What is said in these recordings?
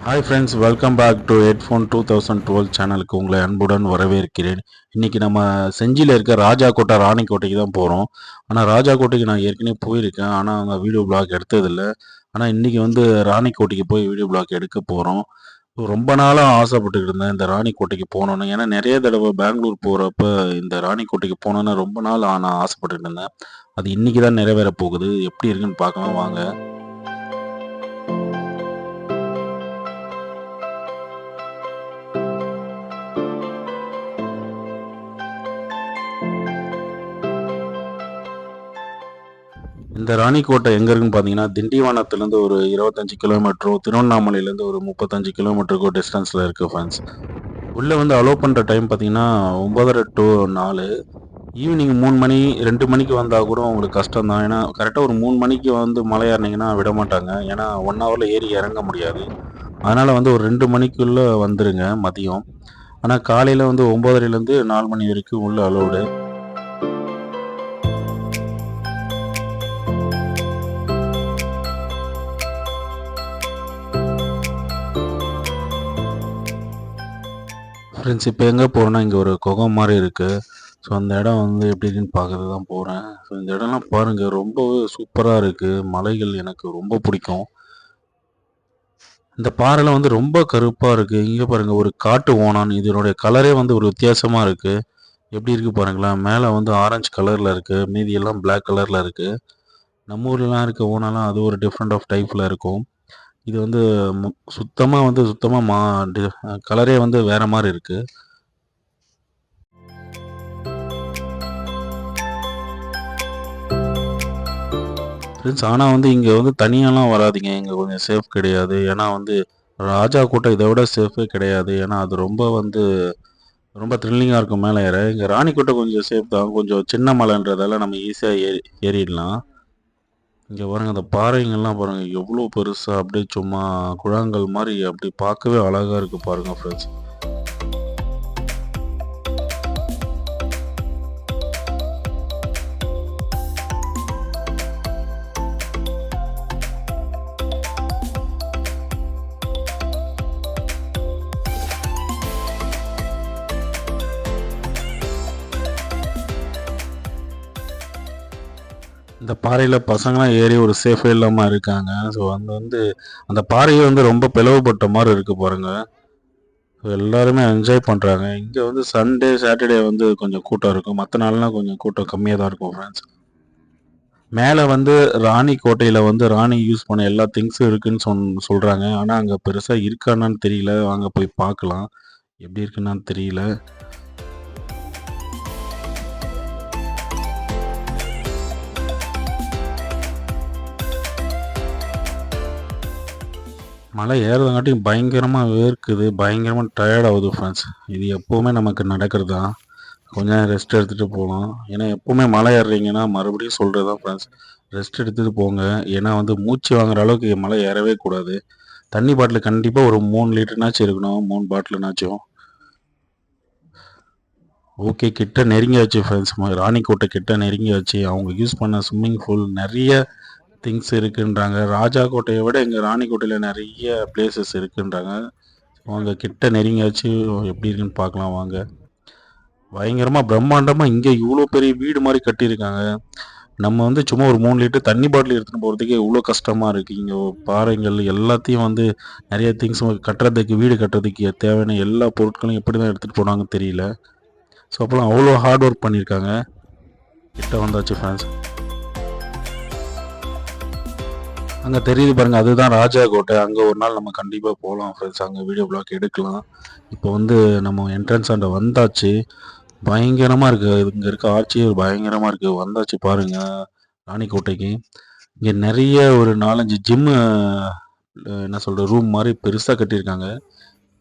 Hi friends, welcome back to headphone 2012 சேனலுக்கு உங்களை அன்புடன் வரவேற்கிறேன். இன்றைக்கி நம்ம செஞ்சியில் இருக்க ராஜா கோட்டை ராணிக்கோட்டைக்கு தான் போகிறோம். ஆனால் ராஜா கோட்டைக்கு நான் ஏற்கனவே போயிருக்கேன், ஆனால் அங்கே வீடியோ பிளாக் எடுத்ததில்லை. ஆனால் இன்றைக்கி வந்து ராணிக்கோட்டைக்கு போய் வீடியோ பிளாக் எடுக்க போகிறோம். ரொம்ப நாளாக ஆசைப்பட்டுக்கிட்டு இருந்தேன் இந்த ராணிக்கோட்டைக்கு போகணுன்னு. ஏன்னா நிறைய தடவை பெங்களூர் போகிறப்ப இந்த ராணிக்கோட்டைக்கு போகணுன்னு ரொம்ப நாள் நான் ஆசைப்பட்டுக்கிட்டு இருந்தேன். அது இன்றைக்கி தான் நிறைவேற போகுது. எப்படி இருக்குன்னு பார்க்கலாம் வாங்க. இந்த ராணிக்கோட்டை எங்கே இருக்குன்னு பார்த்தீங்கன்னா, திண்டிவனத்துலேருந்து ஒரு 25 கிலோமீட்டரோ, திருவண்ணாமலையிலேருந்து ஒரு 35 கிலோமீட்டருக்கோ டிஸ்டன்ஸில் இருக்குது ஃப்ரெண்ட்ஸ். உள்ளே வந்து அலோவ் பண்ணுற டைம் பார்த்தீங்கன்னா 9:30 to 4. ஈவினிங் 3 மணி 2 மணிக்கு வந்தால் கூட உங்களுக்கு கஷ்டம் தான். ஏன்னா கரெக்டாக ஒரு 3 மணிக்கு வந்து மலை ஏறினீங்கன்னா விட மாட்டாங்க. ஏன்னா 1 ஹவரில் ஏறி இறங்க முடியாது. அதனால் வந்து ஒரு 2 மணிக்குள்ளே வந்துடுங்க மதியம். ஆனால் காலையில் வந்து 9:30லேருந்து 4 மணி வரைக்கும் உள்ளே அலோவ்டு. ஃப்ரெண்ட்ஸ், இப்போ எங்கே போகிறேன்னா, இங்கே ஒரு குகை மாதிரி இருக்குது. ஸோ அந்த இடம் வந்து எப்படி இருக்குன்னு பார்க்கறது தான் போகிறேன். ஸோ இந்த இடம்லாம் பாருங்கள், ரொம்பவே சூப்பராக இருக்குது. மலைகள் எனக்கு ரொம்ப பிடிக்கும். இந்த பாறைலாம் வந்து ரொம்ப கருப்பாக இருக்குது. இங்கே பாருங்கள், ஒரு காட்டு ஓணான். இதனுடைய கலரே வந்து ஒரு வித்தியாசமாக இருக்குது. எப்படி இருக்குது பாருங்களேன். மேலே வந்து ஆரஞ்சு கலரில் இருக்குது, மீதி எல்லாம் பிளாக் கலரில் இருக்குது. நம்ம ஊர்லலாம் இருக்க ஓணாலாம் அது ஒரு டிஃப்ரெண்ட் ஆஃப் டைப்பில் இருக்கும். இது வந்து சுத்தமாக கலரே வந்து வேறு மாதிரி இருக்குது. ஃப்ரெண்ட்ஸ், ஆனால் வந்து இங்கே வந்து தனியாலாம் வராதீங்க. இங்கே கொஞ்சம் சேஃப் கிடையாது. ஏன்னா வந்து ராஜா கோட்டை இதை விட சேஃபே கிடையாது. ஏன்னா அது ரொம்ப த்ரில்லிங்காக இருக்கும் மேலே ஏற. இங்கே ராணிக்கோட்டை கொஞ்சம் சேஃப் தான். கொஞ்சம் சின்ன மலைன்றதால நம்ம ஈஸியாக ஏறிடலாம். இங்கே பாருங்கள், அந்த பாறைங்கள்லாம் பாருங்கள் எவ்வளோ பெருசாக அப்படியே சும்மா குழாங்கல் மாதிரி அப்படி பார்க்கவே அழகாக இருக்குது பாருங்கள் ஃப்ரெண்ட்ஸ். இந்த பாறையில் பசங்களாம் ஏறி ஒரு சேஃபே இல்லாமல் இருக்காங்க. ஸோ வந்து அந்த பாறையை வந்து ரொம்ப பிளவுபட்ட மாதிரி இருக்குது பாருங்கள். ஸோ எல்லாருமே என்ஜாய் பண்ணுறாங்க. இங்கே வந்து சண்டே சாட்டர்டே வந்து கொஞ்சம் கூட்டம் இருக்கும். மற்ற நாள்லாம் கொஞ்சம் கூட்டம் கம்மியாக தான் இருக்கும் ஃப்ரெண்ட்ஸ். மேலே வந்து ராணி கோட்டையில் வந்து ராணி யூஸ் பண்ண எல்லா திங்ஸும் இருக்குன்னு சொல்கிறாங்க. ஆனால் அங்கே பெருசாக இருக்கானான்னு தெரியல. வாங்க போய் பார்க்கலாம். எப்படி இருக்குன்னான்னு தெரியல. மலை ஏறுறதுங்காட்டியும் பயங்கரமாக வேர்க்குது. பயங்கரமாக டயர்ட் ஆகுது ஃப்ரெண்ட்ஸ். இது எப்போவுமே நமக்கு நடக்கிறது தான். கொஞ்ச நேரம் ரெஸ்ட் எடுத்துகிட்டு போகலாம். ஏன்னா எப்போவுமே மலை ஏறுறீங்கன்னா மறுபடியும் சொல்கிறது தான் ஃப்ரெண்ட்ஸ், ரெஸ்ட் எடுத்துகிட்டு போங்க. ஏன்னா வந்து மூச்சு வாங்குற அளவுக்கு மலை ஏறவே கூடாது. தண்ணி பாட்டில் கண்டிப்பாக ஒரு 3 லிட்டர்னாச்சும் இருக்கணும். 3 பாட்டில்னாச்சும். ஓகே, கிட்ட நெருங்கியாச்சு ஃப்ரெண்ட்ஸ். ராணிக்கோட்டை கிட்ட நெருங்கியாச்சு. அவங்க யூஸ் பண்ண ஸ்விம்மிங் பூல் நிறைய திங்ஸ் இருக்குன்றாங்க. ராஜா கோட்டையை விட எங்கள் ராணிக்கோட்டையில் நிறைய பிளேசஸ் இருக்குன்றாங்க. அவங்க கிட்ட நெருங்கியாச்சு. எப்படி இருக்குன்னு பார்க்கலாம் வாங்க. பயங்கரமாக பிரம்மாண்டமாக இங்கே இவ்வளோ பெரிய வீடு மாதிரி கட்டியிருக்காங்க. நம்ம வந்து சும்மா ஒரு 3 லிட்டர் தண்ணி பாட்டில் எடுத்துகிட்டு போகிறதுக்கே இவ்வளோ கஷ்டமாக இருக்குது. இங்கே பாறைகள் எல்லாத்தையும் வந்து நிறைய திங்ஸ் கட்டுறதுக்கு, வீடு கட்டுறதுக்கு தேவையான எல்லா பொருட்களையும் எப்படி தான் எடுத்துகிட்டு போனாங்கன்னு தெரியல. ஸோ அப்போலாம் அவ்வளோ ஹார்ட் ஒர்க் பண்ணியிருக்காங்க. கிட்ட வந்தாச்சு ஃப்ரெண்ட்ஸ். அங்கே தெரியுது பாருங்கள், அதுதான் ராஜா கோட்டை. அங்கே ஒரு நாள் நம்ம கண்டிப்பாக போகலாம் ஃப்ரெண்ட்ஸ். அங்கே வீடியோ பிளாக் எடுக்கலாம். இப்போ வந்து நம்ம என்ட்ரன்ஸ் ஆண்ட வந்தாச்சு. பயங்கரமாக இருக்குது. இங்கே இருக்க ஆட்சியே பயங்கரமாக இருக்குது. வந்தாச்சு பாருங்கள் ராணிக்கோட்டைக்கு. இங்கே நிறைய ஒரு 4-5 ஜிம்மு என்ன சொல்கிற ரூம் மாதிரி பெருசாக கட்டியிருக்காங்க.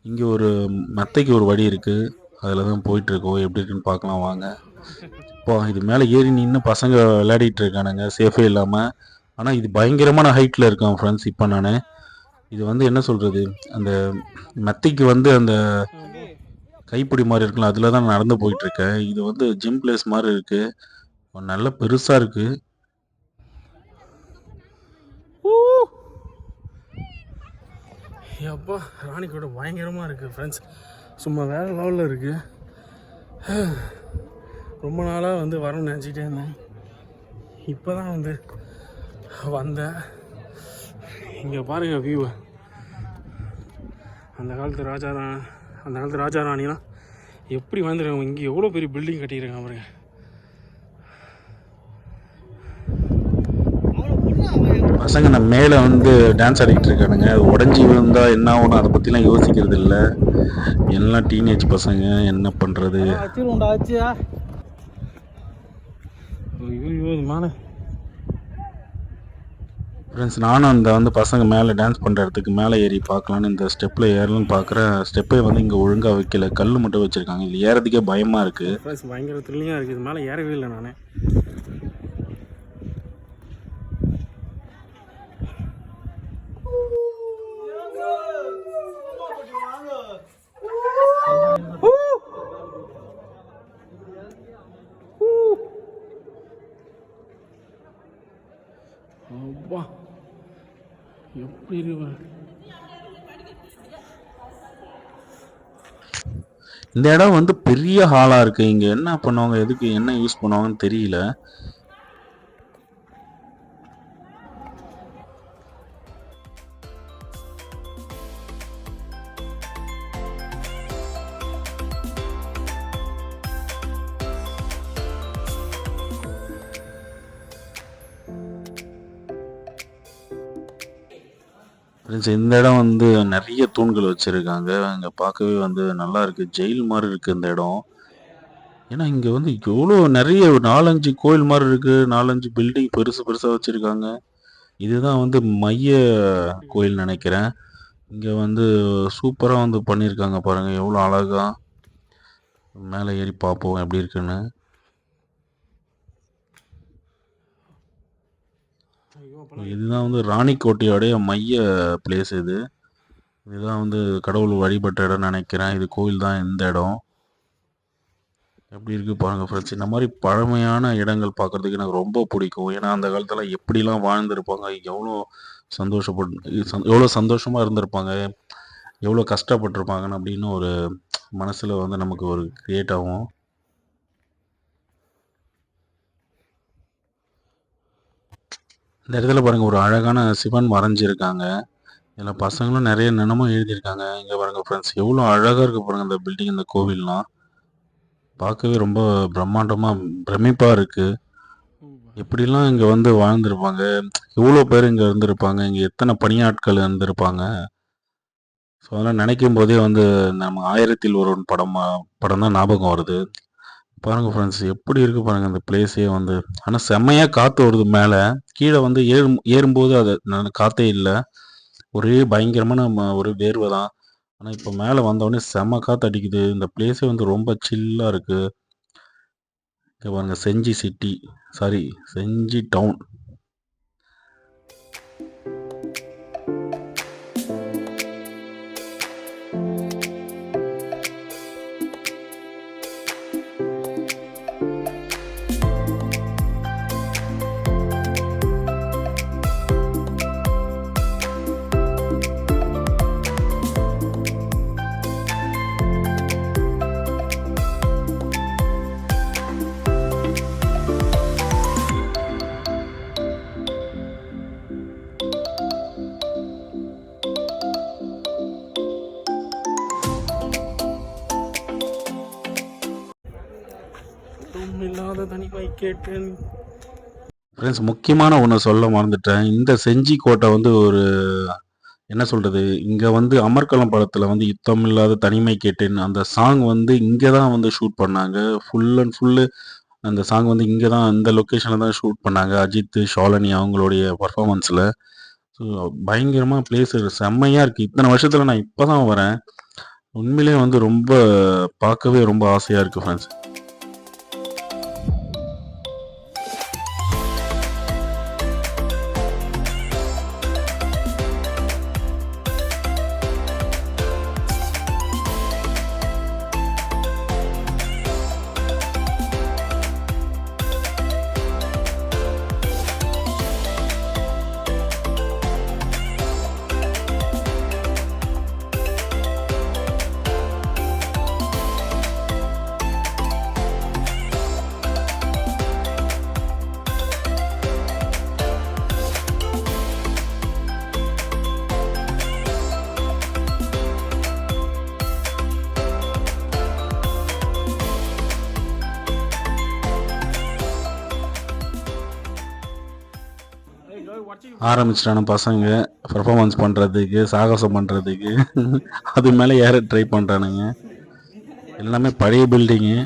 இங்கே ஒரு மெத்தைக்கு ஒரு வழி இருக்குது. அதில் தான் போயிட்டுருக்கோம். எப்படி இருக்குன்னு பார்க்கலாம் வாங்க. இப்போ இது மேலே ஏறி நின்று பசங்க விளையாடிட்டு இருக்கானுங்க சேஃபே இல்லாமல். ஆனால் இது பயங்கரமான ஹைட்டில் இருக்கான் ஃப்ரெண்ட்ஸ். இப்போ நான் இது வந்து என்ன சொல்கிறது, அந்த மெத்தைக்கு வந்து அந்த கைப்பிடி மாதிரி இருக்குல்ல, அதில் தான் நடந்து போயிட்டுருக்கேன். இது வந்து ஜிம் பிளேஸ் மாதிரி இருக்குது. நல்ல பெருசாக இருக்குது. அப்பா ராணிக்கோட்டை பயங்கரமாக இருக்குது ஃப்ரெண்ட்ஸ். சும்மா வேறு லெவலில் இருக்குது. ரொம்ப நாளாக வந்து வரணும்னு நினச்சிக்கிட்டே இருந்தேன். இப்போ தான் வந்து வந்தேன். இங்கே பாருங்கள் வியூ. அந்த காலத்து ராஜா ராணிலாம் எப்படி வந்துருக்காங்க. இங்கே எவ்வளோ பெரிய பில்டிங் கட்டியிருக்காங்க பாருங்க. பசங்க நம்ம மேலே வந்து டான்ஸ் ஆடிக்கிட்டு இருக்கானுங்க. அது உடஞ்சி விழுந்தா என்ன ஆகணும் அதை பற்றிலாம் யோசிக்கிறது இல்லை. எல்லாம் டீனேஜ் பசங்க, என்ன பண்ணுறது. ஃப்ரெண்ட்ஸ், நானும் அந்த வந்து பசங்க மேலே டான்ஸ் பண்ணுற இடத்துக்கு மேலே ஏறி பார்க்கலான்னு இந்த ஸ்டெப்பில் ஏறலான்னு பார்க்குறேன். ஸ்டெப்பே வந்து இங்கே ஒழுங்காக வைக்கல, கல் மட்டும் வச்சுருக்காங்க. இது ஏறதுக்கே பயமாக இருக்குது. ஃப்ரெண்ட்ஸ் பயங்கர த்ரில்லிங்காக இருக்குது. இது மேலே ஏறவே இல்லை நான். அப்பா எப்படி இருக்கு. இந்த இடம் வந்து பெரிய ஹாலாக இருக்குது. இங்கே என்ன பண்ணுவாங்க, எதுக்கு என்ன யூஸ் பண்ணுவாங்கன்னு தெரியல. இந்த இடம் வந்து நிறைய தூண்கள் வச்சுருக்காங்க. இங்கே பார்க்கவே வந்து நல்லா இருக்குது. ஜெயில் மாதிரி இருக்குது இந்த இடம். ஏன்னா இங்கே வந்து எவ்வளோ நிறைய 4-5 கோயில் மாதிரி இருக்குது. 4-5 பில்டிங் பெருசு பெருசாக வச்சுருக்காங்க. இதுதான் வந்து மைய கோயில் நினைக்கிறேன். இங்கே வந்து சூப்பராக வந்து பண்ணியிருக்காங்க பாருங்கள், எவ்வளோ அழகாக. மேலே ஏறி பார்ப்போம் எப்படி இருக்குன்னு. இதுதான் வந்து ராணிக்கோட்டையோடைய மைய பிளேஸ். இதுதான் வந்து கடவுள் வழிபட்ட இடம் நினைக்கிறேன். இது கோயில் தான் இந்த இடம். எப்படி இருக்குது பாருங்கள் ஃப்ரெண்ட்ஸ். இந்த மாதிரி பழமையான இடங்கள் பார்க்குறதுக்கு எனக்கு ரொம்ப பிடிக்கும். ஏன்னா அந்த காலத்தில் எப்படிலாம் வாழ்ந்துருப்பாங்க, எவ்வளோ சந்தோஷமாக இருந்திருப்பாங்க, எவ்வளோ கஷ்டப்பட்டிருப்பாங்கன்னு அப்படின்னு ஒரு மனசில் வந்து நமக்கு ஒரு கிரியேட் ஆகும். இந்த இடத்துல பாருங்கள், ஒரு அழகான சிவன் வரைஞ்சிருக்காங்க. இதில் பசங்களும் நிறைய நினமும் எழுதியிருக்காங்க. இங்கே பாருங்கள் ஃப்ரெண்ட்ஸ், எவ்வளோ அழகாக இருக்குது பாருங்கள் இந்த பில்டிங், இந்த கோவில்லாம் பார்க்கவே ரொம்ப பிரமிப்பாக இருக்குது. எப்படிலாம் இங்கே வந்து வாழ்ந்துருப்பாங்க, எவ்வளோ பேர் இங்கே இருந்திருப்பாங்க, இங்கே எத்தனை பணியாட்கள் இருந்திருப்பாங்க. ஸோ அதெல்லாம் நினைக்கும் போதே வந்து நம்ம 1000ல் ஒருவன் படம் தான் ஞாபகம் வருது. பாருங்கள் ஃப்ரெண்ட்ஸ், எப்படி இருக்குது பாருங்கள் அந்த பிளேஸே வந்து. ஆனால் செம்மையாக காற்று வருது மேலே. கீழே வந்து ஏறும்போது அது காற்றே இல்லை, ஒரே பயங்கரமான ஒரு வேர்வை தான். ஆனால் இப்போ மேலே வந்தோடனே செம்ம காற்று அடிக்குது. இந்த பிளேஸே வந்து ரொம்ப சில்லாக இருக்குது. இங்கே பாருங்கள், செஞ்சி டவுன். இல்லாத தனிமை கேட்டேன். ஃப்ரெண்ட்ஸ், முக்கியமான ஒன்று சொல்ல மறந்துட்டேன். இந்த செஞ்சி கோட்டை வந்து ஒரு என்ன சொல்கிறது, இங்கே வந்து அமர்கலம் படத்தில் வந்து யுத்தம் இல்லாத தனிமை கேட்டேன் அந்த சாங் வந்து இங்கே தான் வந்து ஷூட் பண்ணாங்க. ஃபுல் அண்ட் ஃபுல்லு அந்த சாங் வந்து இங்கே தான், இந்த லொக்கேஷனில் தான் ஷூட் பண்ணாங்க. அஜித், ஷாலினி அவங்களுடைய பர்ஃபார்மன்ஸில். ஸோ பயங்கரமாக பிளேஸ் செம்மையாக இருக்குது. இத்தனை வருஷத்தில் நான் இப்போ தான் வரேன். உண்மையிலே வந்து ரொம்ப பார்க்கவே ரொம்ப ஆசையாக இருக்குது ஃப்ரெண்ட்ஸ். ஆரம்பிச்சிட்டான பசங்க பெர்ஃபார்மன்ஸ் பண்ணுறதுக்கு, சாகசம் பண்ணுறதுக்கு. அது மேலே ஏற ட்ரை பண்ணுறானுங்க. எல்லாமே பழைய பில்டிங்கு.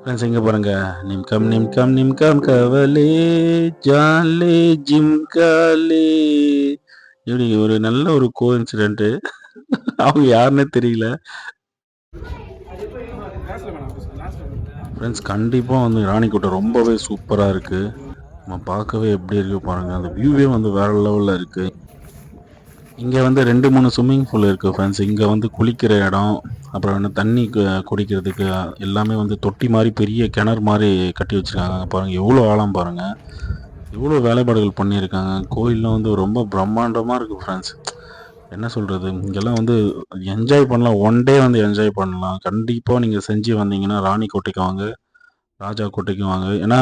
ஃப்ரெண்ட்ஸ் இங்கே பாருங்க, நிம்கம் நிம்கம் நிம்கம் கவலே ஜாலே ஜிம்காலே, இப்படி ஒரு நல்ல ஒரு கோ இன்சிடென்ட்டு. அவங்க யாருன்னே தெரியல. ஃப்ரெண்ட்ஸ் கண்டிப்பாக வந்து ராணிக்கோட்டை ரொம்பவே சூப்பராக இருக்குது. நம்ம பார்க்கவே எப்படி இருக்குது பாருங்கள், அந்த வியூவே வந்து வேறு லெவலில் இருக்குது. இங்கே வந்து 2-3 ஸ்விம்மிங் பூல் இருக்குது ஃப்ரெண்ட்ஸ். இங்கே வந்து குளிக்கிற இடம், அப்புறம் வந்து தண்ணி குடிக்கிறதுக்கு எல்லாமே வந்து தொட்டி மாதிரி பெரிய கிணறு மாதிரி கட்டி வச்சுருக்காங்க. பாருங்கள் எவ்வளோ ஆழம் பாருங்கள், எவ்வளோ வேலைப்பாடுகள் பண்ணியிருக்காங்க. கோயில்லாம் வந்து ரொம்ப பிரம்மாண்டமாக இருக்குது ஃப்ரெண்ட்ஸ். என்ன சொல்கிறது, இங்கெல்லாம் வந்து என்ஜாய் பண்ணலாம், ஒன் டே வந்து என்ஜாய் பண்ணலாம். கண்டிப்பாக நீங்கள் செஞ்சு வந்தீங்கன்னா ராணிக்கோட்டைக்கு வாங்க, ராஜா கோட்டைக்கு வாங்க. ஏன்னா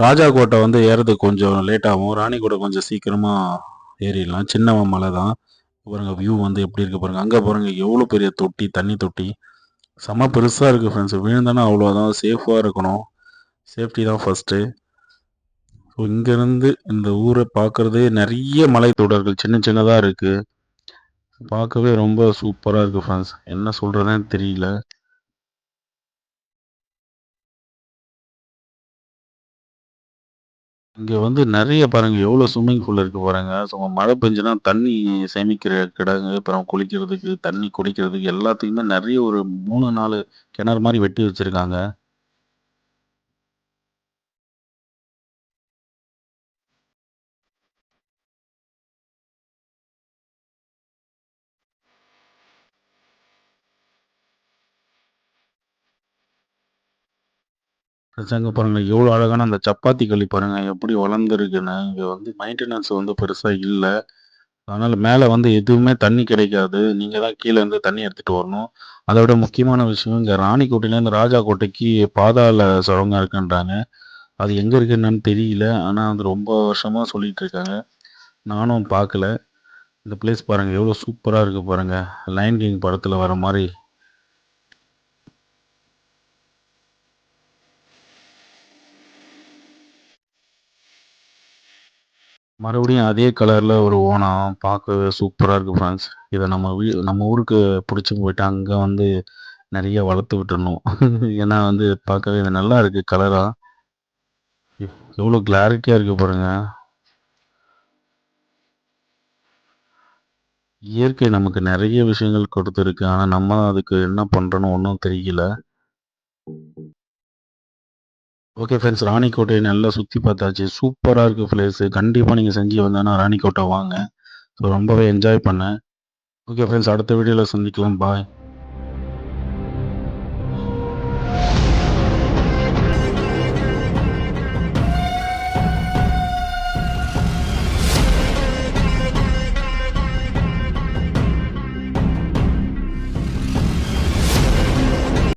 ராஜா கோட்டை வந்து ஏறதுக்கு கொஞ்சம் லேட் ஆகும், ராணிக்கோட்டை கொஞ்சம் சீக்கிரமாக ஏறிடலாம். சின்ன மலை தான். பாருங்க வியூ வந்து எப்படி இருக்கு பாருங்க. அங்கே பாருங்க எவ்வளோ பெரிய தொட்டி, தண்ணி தொட்டி செம்ம பெருசாக இருக்குது ஃப்ரெண்ட்ஸ். விழுந்தானா அவ்வளோதான், சேஃபாக இருக்கணும், சேஃப்டி தான் ஃபஸ்ட்டு. ஸோ இங்கேருந்து இந்த ஊரை பார்க்குறதே நிறைய மலை தொடர்கள் சின்ன சின்னதாக இருக்குது. பார்க்கவே ரொம்ப சூப்பராக இருக்குது ஃப்ரெண்ட்ஸ். என்ன சொல்கிறதுன்னு தெரியல. இங்கே வந்து நிறைய பாருங்க எவ்வளோ ஸ்விம்மிங் பூல் இருக்குது பாருங்க. ஸோ மழை பெஞ்சுனா தண்ணி சேமிக்கிற கிடங்கு, அப்புறம் குளிக்கிறதுக்கு, தண்ணி குடிக்கிறதுக்கு எல்லாத்துக்குமே நிறைய ஒரு 3-4 கிணறு மாதிரி வெட்டி வச்சுருக்காங்க. அங்க பாருங்க எவ்வளோ அழகான அந்த சப்பாத்தி களி பாருங்க எப்படி வளர்ந்துருக்குன்னு. இங்கே வந்து மெயின்டெனன்ஸ் வந்து பெருசாக இல்லை. அதனால் மேலே வந்து எதுவுமே தண்ணி கிடைக்காது. நீங்கள் தான் கீழே இருந்து தண்ணி எடுத்துகிட்டு வரணும். அதை விட முக்கியமான விஷயம், இங்கே ராணிக்கோட்டையிலேருந்து ராஜா கோட்டைக்கு பாதாள சுரங்கம் இருக்குன்றாங்க. அது எங்கே இருக்கு என்னன்னு தெரியல. ஆனால் வந்து ரொம்ப வருஷமாக சொல்லிட்டு இருக்காங்க. நானும் பார்க்கல. இந்த பிளேஸ் பாருங்கள் எவ்வளோ சூப்பராக இருக்குது பாருங்கள். லைன் கிங் படத்தில் வர மாதிரி. மறுபடியும் அதே கலரில் ஒரு ஓணம் பார்க்கவே சூப்பராக இருக்குது ஃப்ரெண்ட்ஸ். இதை நம்ம ஊருக்கு பிடிச்சி போயிட்டு அங்கே வந்து நிறைய வளர்த்து விட்டுறணும். ஏன்னா வந்து பார்க்கவே இது நல்லா இருக்குது கலராக. எவ்வளோ கிளாரிட்டியாக இருக்குது பாருங்கள். இயற்கை நமக்கு நிறைய விஷயங்கள் கொடுத்துருக்கு. ஆனால் நம்ம அதுக்கு என்ன பண்ணுறோன்னு ஒன்றும் தெரியல. ஓகே ஃப்ரெண்ட்ஸ், ராணிக்கோட்டையை நல்லா சுற்றி பார்த்தாச்சு. சூப்பராக இருக்குது பிளேஸு. கண்டிப்பாக நீங்கள் செஞ்சு வந்தேன்னா ராணிக்கோட்டை வாங்க. ஸோ ரொம்பவே என்ஜாய் பண்ணேன். ஓகே ஃப்ரெண்ட்ஸ், அடுத்த வீடியோவில் சந்திக்கலாம். பாய்.